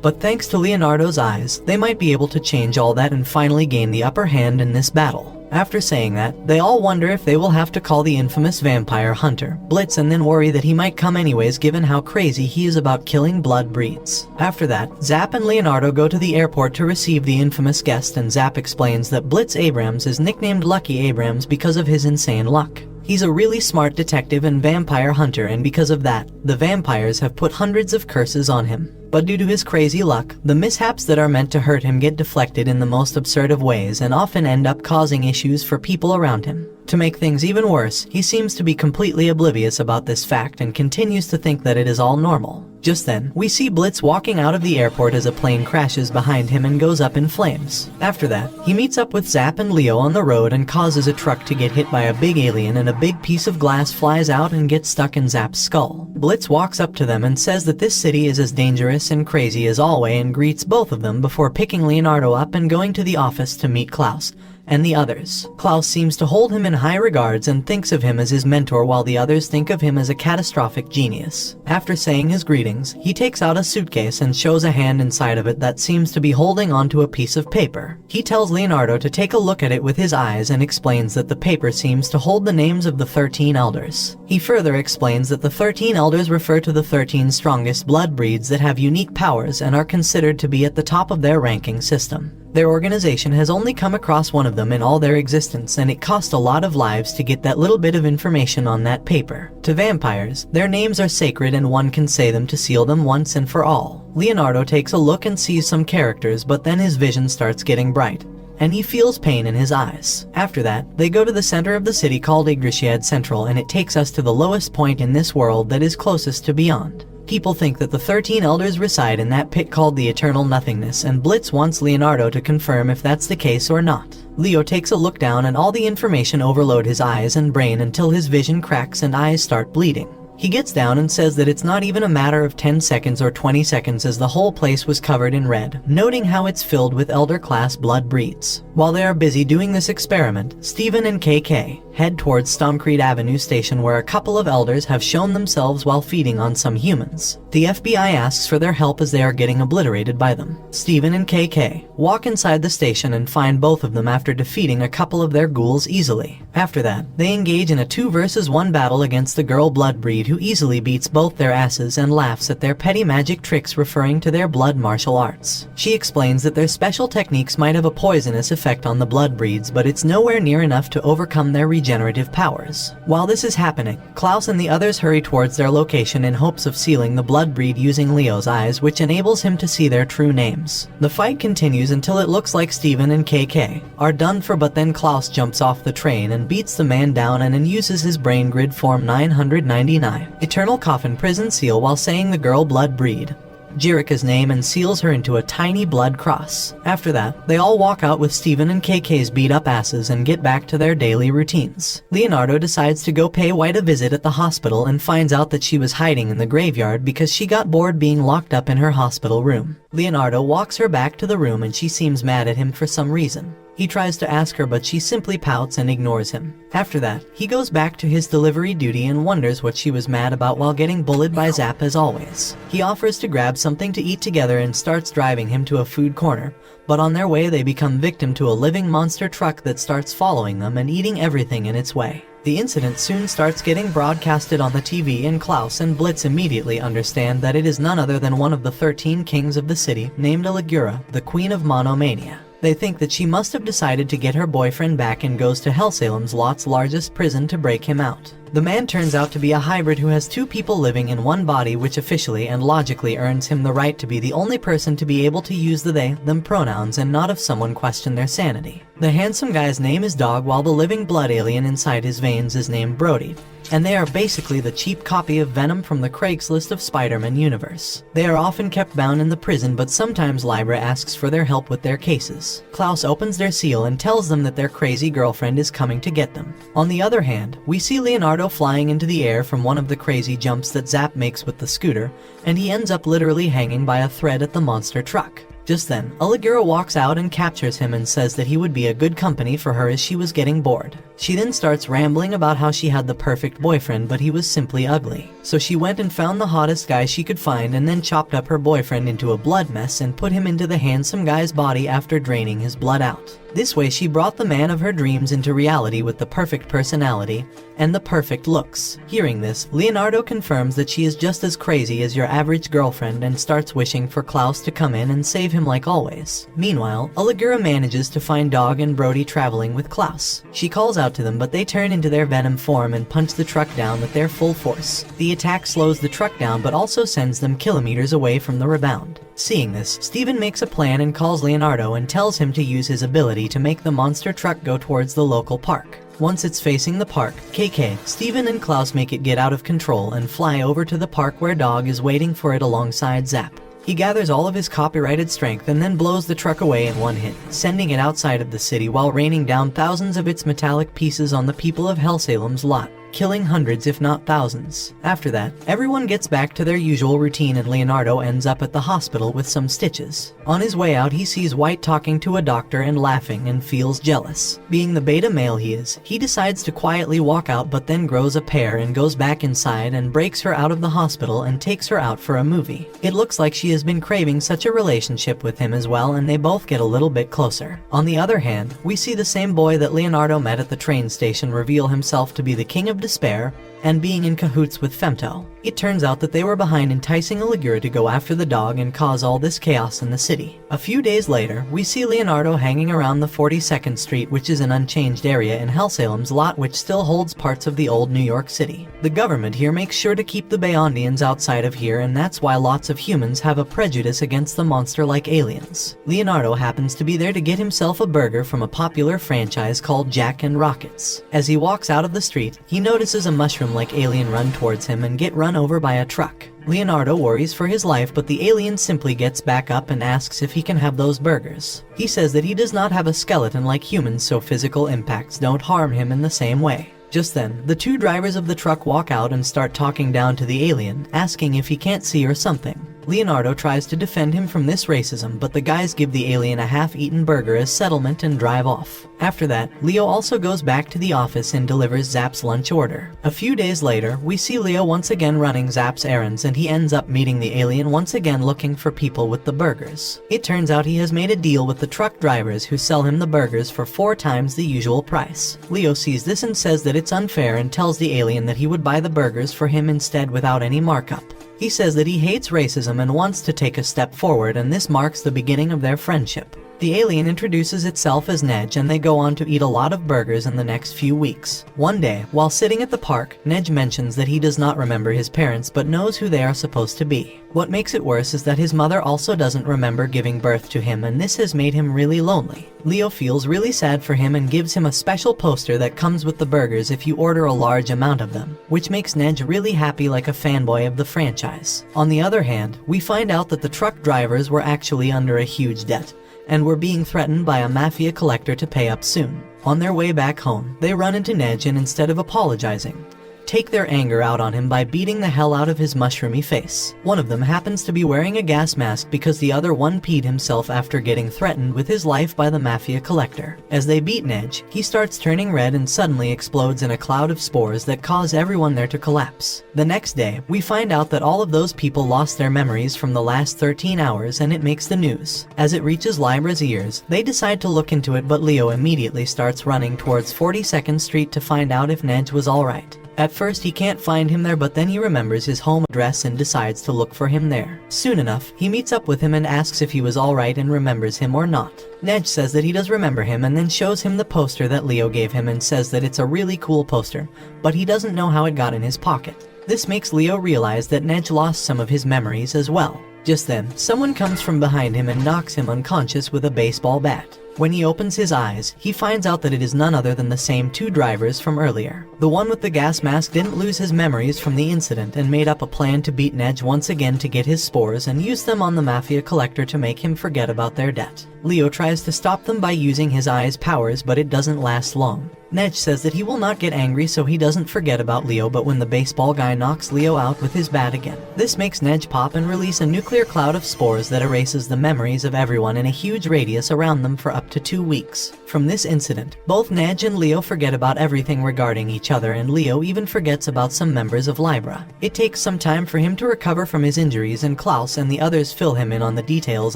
but thanks to Leonardo's eyes, they might be able to change all that and finally gain the upper hand in this battle. After saying that, they all wonder if they will have to call the infamous vampire hunter, Blitz, and then worry that he might come anyways given how crazy he is about killing blood breeds. After that, Zap and Leonardo go to the airport to receive the infamous guest, and Zap explains that Blitz Abrams is nicknamed Lucky Abrams because of his insane luck. He's a really smart detective and vampire hunter, and because of that, the vampires have put hundreds of curses on him. But due to his crazy luck, the mishaps that are meant to hurt him get deflected in the most absurd of ways and often end up causing issues for people around him. To make things even worse, he seems to be completely oblivious about this fact and continues to think that it is all normal. Just then, we see Blitz walking out of the airport as a plane crashes behind him and goes up in flames. After that, he meets up with Zap and Leo on the road and causes a truck to get hit by a big alien, and a big piece of glass flies out and gets stuck in Zap's skull. Blitz walks up to them and says that this city is as dangerous and crazy as always and greets both of them before picking Leonardo up and going to the office to meet Klaus and the others. Klaus seems to hold him in high regards and thinks of him as his mentor, while the others think of him as a catastrophic genius. After saying his greetings, he takes out a suitcase and shows a hand inside of it that seems to be holding onto a piece of paper. He tells Leonardo to take a look at it with his eyes and explains that the paper seems to hold the names of the 13 elders. He further explains that the 13 elders refer to the 13 strongest blood breeds that have unique powers and are considered to be at the top of their ranking system. Their organization has only come across one of them in all their existence, and it cost a lot of lives to get that little bit of information on that paper. To vampires, their names are sacred and one can say them to seal them once and for all. Leonardo takes a look and sees some characters, but then his vision starts getting bright, and he feels pain in his eyes. After that, they go to the center of the city called Yggdrasil Central, and it takes us to the lowest point in this world that is closest to beyond. People think that the 13 elders reside in that pit called the Eternal Nothingness, and Blitz wants Leonardo to confirm if that's the case or not. Leo takes a look down and all the information overload his eyes and brain until his vision cracks and eyes start bleeding. He gets down and says that it's not even a matter of 10 seconds or 20 seconds as the whole place was covered in red, noting how it's filled with elder-class blood breeds. While they are busy doing this experiment, Steven and KK head towards Stomcrete Avenue Station, where a couple of elders have shown themselves while feeding on some humans. The FBI asks for their help as they are getting obliterated by them. Steven and KK walk inside the station and find both of them after defeating a couple of their ghouls easily. After that, they engage in a 2 versus 1 battle against the girl blood breed, who easily beats both their asses and laughs at their petty magic tricks, referring to their blood martial arts. She explains that their special techniques might have a poisonous effect on the blood breeds, but it's nowhere near enough to overcome their regenerative powers. While this is happening, Klaus and the others hurry towards their location in hopes of sealing the blood breed using Leo's eyes, which enables him to see their true names. The fight continues until it looks like Steven and KK are done for, but then Klaus jumps off the train and beats the man down and then uses his brain grid form 999 Eternal Coffin prison seal while saying the girl blood breed Jerica's name and seals her into a tiny blood cross. After that, they all walk out with Steven and KK's beat up asses and get back to their daily routines. Leonardo decides to go pay White a visit at the hospital and finds out that she was hiding in the graveyard because she got bored being locked up in her hospital room. Leonardo walks her back to the room and she seems mad at him for some reason. He tries to ask her, but she simply pouts and ignores him. After that, he goes back to his delivery duty and wonders what she was mad about while getting bullied by Zap as always. He offers to grab something to eat together and starts driving him to a food corner, but on their way they become victim to a living monster truck that starts following them and eating everything in its way. The incident soon starts getting broadcasted on the TV, and Klaus and Blitz immediately understand that it is none other than one of the 13 kings of the city, named Aligura, the Queen of Monomania. They think that she must have decided to get her boyfriend back and goes to Hellsalem's Lot's largest prison to break him out. The man turns out to be a hybrid who has 2 people living in one body, which officially and logically earns him the right to be the only person to be able to use the they, them pronouns and not if someone questioned their sanity. The handsome guy's name is Dog, while the living blood alien inside his veins is named Brody, and they are basically the cheap copy of Venom from the Craigslist of Spider-Man universe. They are often kept bound in the prison, but sometimes Libra asks for their help with their cases. Klaus opens their seal and tells them that their crazy girlfriend is coming to get them. On the other hand, we see Leonardo flying into the air from one of the crazy jumps that Zap makes with the scooter, and he ends up literally hanging by a thread at the monster truck. Just then, Aligura walks out and captures him and says that he would be a good company for her as she was getting bored. She then starts rambling about how she had the perfect boyfriend but he was simply ugly. So she went and found the hottest guy she could find and then chopped up her boyfriend into a blood mess and put him into the handsome guy's body after draining his blood out. This way she brought the man of her dreams into reality with the perfect personality and the perfect looks. Hearing this, Leonardo confirms that she is just as crazy as your average girlfriend and starts wishing for Klaus to come in and save him like always. Meanwhile, Aligura manages to find Dog and Brody traveling with Klaus. She calls out to them but they turn into their venom form and punch the truck down with their full force. The attack slows the truck down but also sends them kilometers away from the rebound. Seeing this, Steven makes a plan and calls Leonardo and tells him to use his ability to make the monster truck go towards the local park. Once it's facing the park, KK, Steven and Klaus make it get out of control and fly over to the park where Dog is waiting for it alongside Zap. He gathers all of his copyrighted strength and then blows the truck away in one hit, sending it outside of the city while raining down thousands of its metallic pieces on the people of Hellsalem's lot, killing hundreds if not thousands. After that, everyone gets back to their usual routine and Leonardo ends up at the hospital with some stitches. On his way out, he sees White talking to a doctor and laughing and feels jealous. Being the beta male he is, he decides to quietly walk out but then grows a pair and goes back inside and breaks her out of the hospital and takes her out for a movie. It looks like she has been craving such a relationship with him as well and they both get a little bit closer. On the other hand, we see the same boy that Leonardo met at the train station reveal himself to be the king of despair and being in cahoots with Femto. It turns out that they were behind enticing Aligura to go after the dog and cause all this chaos in the city. A few days later, we see Leonardo hanging around the 42nd Street, which is an unchanged area in Hellsalem's lot which still holds parts of the old New York City. The government here makes sure to keep the Beyondians outside of here and that's why lots of humans have a prejudice against the monster-like aliens. Leonardo happens to be there to get himself a burger from a popular franchise called Jack and Rockets. As he walks out of the street, he notices a mushroom-like alien run towards him and get run over by a truck. Leonardo worries for his life but the alien simply gets back up and asks if he can have those burgers. He says that he does not have a skeleton like humans so physical impacts don't harm him in the same way. Just then, the two drivers of the truck walk out and start talking down to the alien, asking if he can't see or something. Leonardo tries to defend him from this racism, but the guys give the alien a half-eaten burger as settlement and drive off. After that, Leo also goes back to the office and delivers Zap's lunch order. A few days later, we see Leo once again running Zap's errands and he ends up meeting the alien once again looking for people with the burgers. It turns out he has made a deal with the truck drivers who sell him the burgers for 4 times the usual price. Leo sees this and says that it's unfair and tells the alien that he would buy the burgers for him instead without any markup. He says that he hates racism and wants to take a step forward and this marks the beginning of their friendship. The alien introduces itself as Nej and they go on to eat a lot of burgers in the next few weeks. One day, while sitting at the park, Nej mentions that he does not remember his parents but knows who they are supposed to be. What makes it worse is that his mother also doesn't remember giving birth to him and this has made him really lonely. Leo feels really sad for him and gives him a special poster that comes with the burgers if you order a large amount of them, which makes Nej really happy like a fanboy of the franchise. On the other hand, we find out that the truck drivers were actually under a huge debt and were being threatened by a mafia collector to pay up soon. On their way back home, they run into Nej and instead of apologizing, take their anger out on him by beating the hell out of his mushroomy face. One of them happens to be wearing a gas mask because the other one peed himself after getting threatened with his life by the mafia collector. As they beat Nej, he starts turning red and suddenly explodes in a cloud of spores that cause everyone there to collapse. The next day, we find out that all of those people lost their memories from the last 13 hours and it makes the news. As it reaches Libra's ears, they decide to look into it but Leo immediately starts running towards 42nd Street to find out if Nej was alright. At first he can't find him there but then he remembers his home address and decides to look for him there. Soon enough, he meets up with him and asks if he was alright and remembers him or not. Nej says that he does remember him and then shows him the poster that Leo gave him and says that it's a really cool poster, but he doesn't know how it got in his pocket. This makes Leo realize that Nej lost some of his memories as well. Just then, someone comes from behind him and knocks him unconscious with a baseball bat. When he opens his eyes, he finds out that it is none other than the same 2 drivers from earlier. The one with the gas mask didn't lose his memories from the incident and made up a plan to beat Nej once again to get his spores and use them on the mafia collector to make him forget about their debt. Leo tries to stop them by using his eye's powers but it doesn't last long. Nej says that he will not get angry so he doesn't forget about Leo but when the baseball guy knocks Leo out with his bat again. This makes Nej pop and release a nuclear cloud of spores that erases the memories of everyone in a huge radius around them for up up to 2 weeks. From this incident, both Nedge and Leo forget about everything regarding each other, and Leo even forgets about some members of Libra. It takes some time for him to recover from his injuries, and Klaus and the others fill him in on the details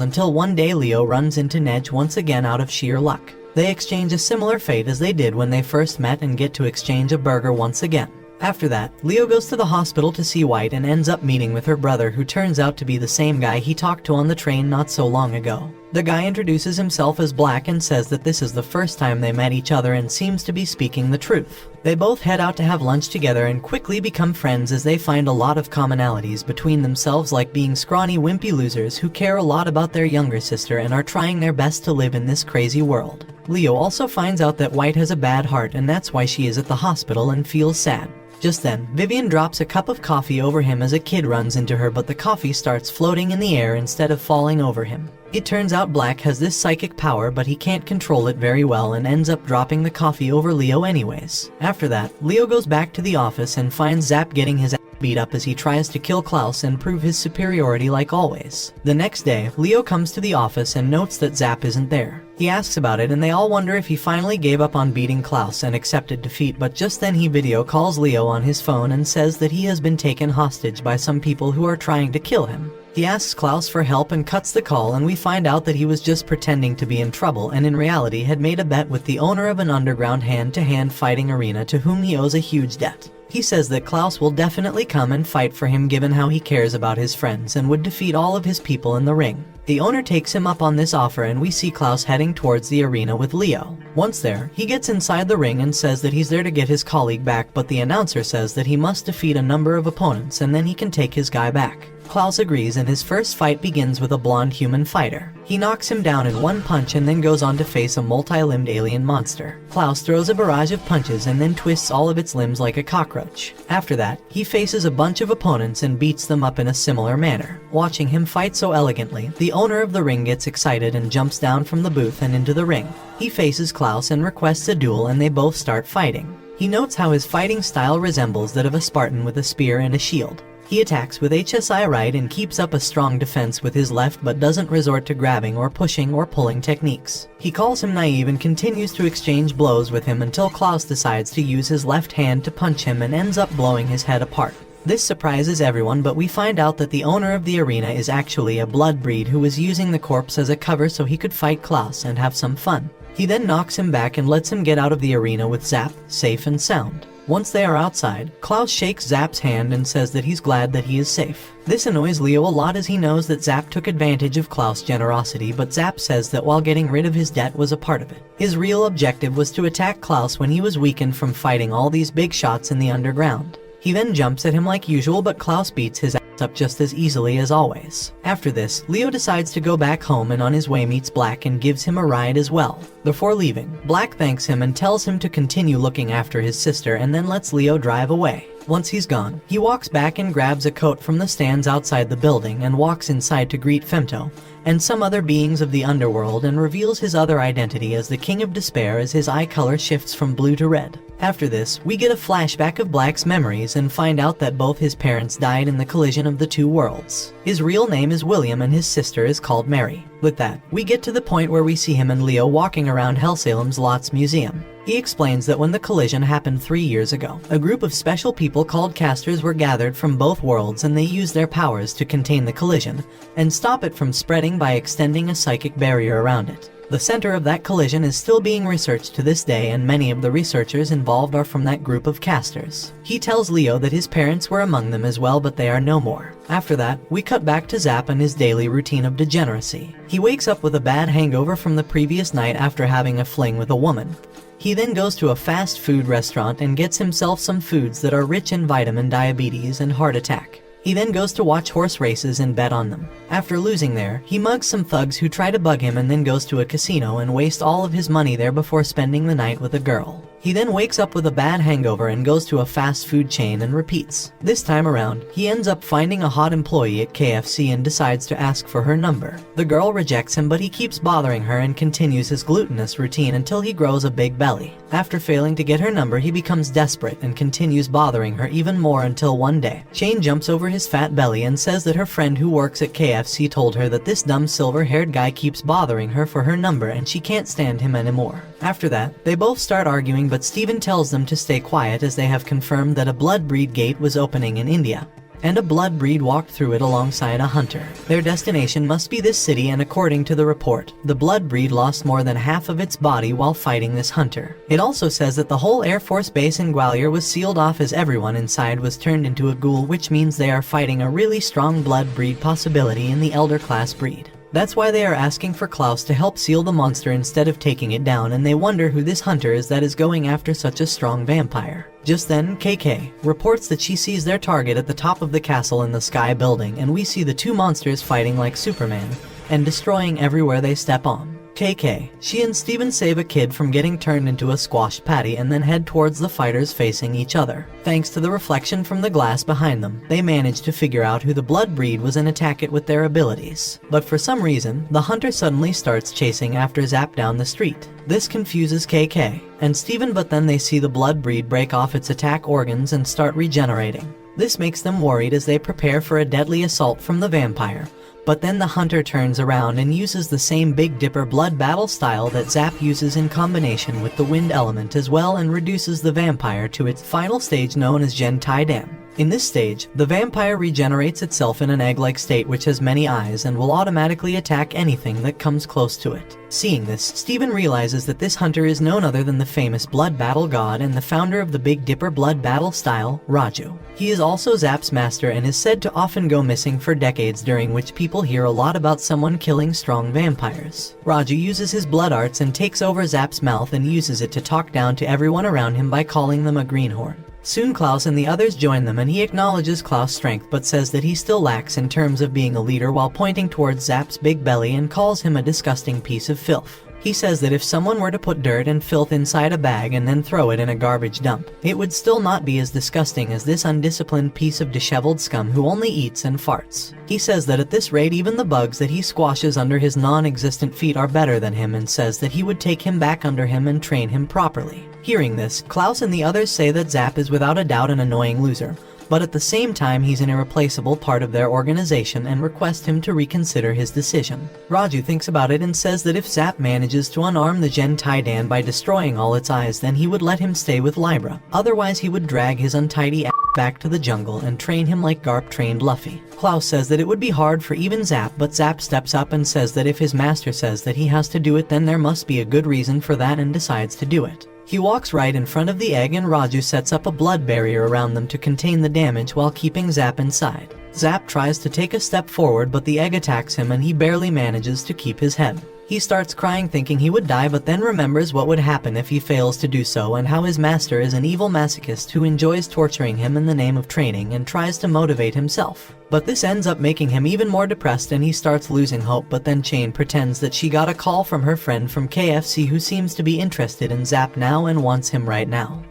until one day Leo runs into Nedge once again out of sheer luck. They exchange a similar fate as they did when they first met and get to exchange a burger once again. After that, Leo goes to the hospital to see White and ends up meeting with her brother, who turns out to be the same guy he talked to on the train not so long ago. The guy introduces himself as Black and says that this is the first time they met each other and seems to be speaking the truth. They both head out to have lunch together and quickly become friends as they find a lot of commonalities between themselves, like being scrawny, wimpy losers who care a lot about their younger sister and are trying their best to live in this crazy world. Leo also finds out that White has a bad heart, and that's why she is at the hospital and feels sad. Just then, Vivian drops a cup of coffee over him as a kid runs into her, but the coffee starts floating in the air instead of falling over him. It turns out Black has this psychic power, but he can't control it very well and ends up dropping the coffee over Leo anyways. After that, Leo goes back to the office and finds Zap getting his ass beat up as he tries to kill Klaus and prove his superiority like always. The next day, Leo comes to the office and notes that Zap isn't there. He asks about it and they all wonder if he finally gave up on beating Klaus and accepted defeat, but just then he video calls Leo on his phone and says that he has been taken hostage by some people who are trying to kill him. He asks Klaus for help and cuts the call, and we find out that he was just pretending to be in trouble and in reality had made a bet with the owner of an underground hand-to-hand fighting arena to whom he owes a huge debt. He says that Klaus will definitely come and fight for him given how he cares about his friends and would defeat all of his people in the ring. The owner takes him up on this offer and we see Klaus heading towards the arena with Leo. Once there, he gets inside the ring and says that he's there to get his colleague back, but the announcer says that he must defeat a number of opponents and then he can take his guy back. Klaus agrees and his first fight begins with a blonde human fighter. He knocks him down in one punch and then goes on to face a multi-limbed alien monster. Klaus throws a barrage of punches and then twists all of its limbs like a cockroach. After that, he faces a bunch of opponents and beats them up in a similar manner. Watching him fight so elegantly, the owner of the ring gets excited and jumps down from the booth and into the ring. He faces Klaus and requests a duel and they both start fighting. He notes how his fighting style resembles that of a Spartan with a spear and a shield. He attacks with HSI right and keeps up a strong defense with his left, but doesn't resort to grabbing or pushing or pulling techniques. He calls him naive and continues to exchange blows with him until Klaus decides to use his left hand to punch him and ends up blowing his head apart. This surprises everyone, but we find out that the owner of the arena is actually a blood breed who was using the corpse as a cover so he could fight Klaus and have some fun. He then knocks him back and lets him get out of the arena with Zap, safe and sound. Once they are outside, Klaus shakes Zap's hand and says that he's glad that he is safe. This annoys Leo a lot as he knows that Zap took advantage of Klaus' generosity, but Zap says that while getting rid of his debt was a part of it. His real objective was to attack Klaus when he was weakened from fighting all these big shots in the underground. He then jumps at him like usual, but Klaus beats his ass up just as easily as always. After this, Leo decides to go back home and on his way meets Black and gives him a ride as well. Before leaving, Black thanks him and tells him to continue looking after his sister and then lets Leo drive away. Once he's gone, he walks back and grabs a coat from the stands outside the building and walks inside to greet Femto and some other beings of the underworld and reveals his other identity as the King of Despair as his eye color shifts from blue to red. After this, we get a flashback of Black's memories and find out that both his parents died in the collision of the two worlds. His real name is William and his sister is called Mary. With that, we get to the point where we see him and Leo walking around Hellsalem's Lots Museum. He explains that when the collision happened 3 years ago, a group of special people called casters were gathered from both worlds and they used their powers to contain the collision and stop it from spreading by extending a psychic barrier around it. The center of that collision is still being researched to this day and many of the researchers involved are from that group of casters. He tells Leo that his parents were among them as well, but they are no more. After that, we cut back to Zap and his daily routine of degeneracy. He wakes up with a bad hangover from the previous night after having a fling with a woman. He then goes to a fast food restaurant and gets himself some foods that are rich in vitamin, diabetes, and heart attack. He then goes to watch horse races and bet on them. After losing there, he mugs some thugs who try to bug him and then goes to a casino and wastes all of his money there before spending the night with a girl. He then wakes up with a bad hangover and goes to a fast food chain and repeats. This time around, he ends up finding a hot employee at KFC and decides to ask for her number. The girl rejects him, but he keeps bothering her and continues his glutinous routine until he grows a big belly. After failing to get her number, he becomes desperate and continues bothering her even more until one day, Shane jumps over his fat belly and says that her friend who works at KFC told her that this dumb silver-haired guy keeps bothering her for her number and she can't stand him anymore. After that, they both start arguing, but Steven tells them to stay quiet as they have confirmed that a blood breed gate was opening in India, and a blood breed walked through it alongside a hunter. Their destination must be this city, and according to the report, the blood breed lost more than half of its body while fighting this hunter. It also says that the whole Air Force base in Gwalior was sealed off as everyone inside was turned into a ghoul, which means they are fighting a really strong blood breed possibility in the elder class breed. That's why they are asking for Klaus to help seal the monster instead of taking it down, and they wonder who this hunter is that is going after such a strong vampire. Just then, KK reports that she sees their target at the top of the castle in the Sky building, and we see the two monsters fighting like Superman and destroying everywhere they step on. KK, she and Steven save a kid from getting turned into a squash patty and then head towards the fighters facing each other. Thanks to the reflection from the glass behind them, they manage to figure out who the blood breed was and attack it with their abilities. But for some reason, the hunter suddenly starts chasing after Zap down the street. This confuses KK and Steven, but then they see the blood breed break off its attack organs and start regenerating. This makes them worried as they prepare for a deadly assault from the vampire. But then the hunter turns around and uses the same Big Dipper blood battle style that Zap uses in combination with the wind element as well, and reduces the vampire to its final stage known as Gen Tai Dan. In this stage, the vampire regenerates itself in an egg-like state which has many eyes and will automatically attack anything that comes close to it. Seeing this, Steven realizes that this hunter is none other than the famous blood battle god and the founder of the Big Dipper blood battle style, Raju. He is also Zap's master and is said to often go missing for decades, during which people hear a lot about someone killing strong vampires. Raju uses his blood arts and takes over Zap's mouth and uses it to talk down to everyone around him by calling them a greenhorn. Soon Klaus and the others join them, and he acknowledges Klaus' strength but says that he still lacks in terms of being a leader while pointing towards Zap's big belly and calls him a disgusting piece of filth. He says that if someone were to put dirt and filth inside a bag and then throw it in a garbage dump, it would still not be as disgusting as this undisciplined piece of disheveled scum who only eats and farts. He says that at this rate even the bugs that he squashes under his non-existent feet are better than him, and says that he would take him back under him and train him properly. Hearing this, Klaus and the others say that Zap is without a doubt an annoying loser, but at the same time he's an irreplaceable part of their organization and request him to reconsider his decision. Raju thinks about it and says that if Zap manages to unarm the Gen Tai Dan by destroying all its eyes, then he would let him stay with Libra. Otherwise he would drag his untidy ass back to the jungle and train him like Garp trained Luffy. Klaus says that it would be hard for even Zap, but Zap steps up and says that if his master says that he has to do it, then there must be a good reason for that, and decides to do it. He walks right in front of the egg and Raju sets up a blood barrier around them to contain the damage while keeping Zap inside. Zap tries to take a step forward, but the egg attacks him and he barely manages to keep his head. He starts crying thinking he would die, but then remembers what would happen if he fails to do so and how his master is an evil masochist who enjoys torturing him in the name of training and tries to motivate himself. But this ends up making him even more depressed and he starts losing hope, but then Chain pretends that she got a call from her friend from KFC who seems to be interested in Zap now and wants him right now.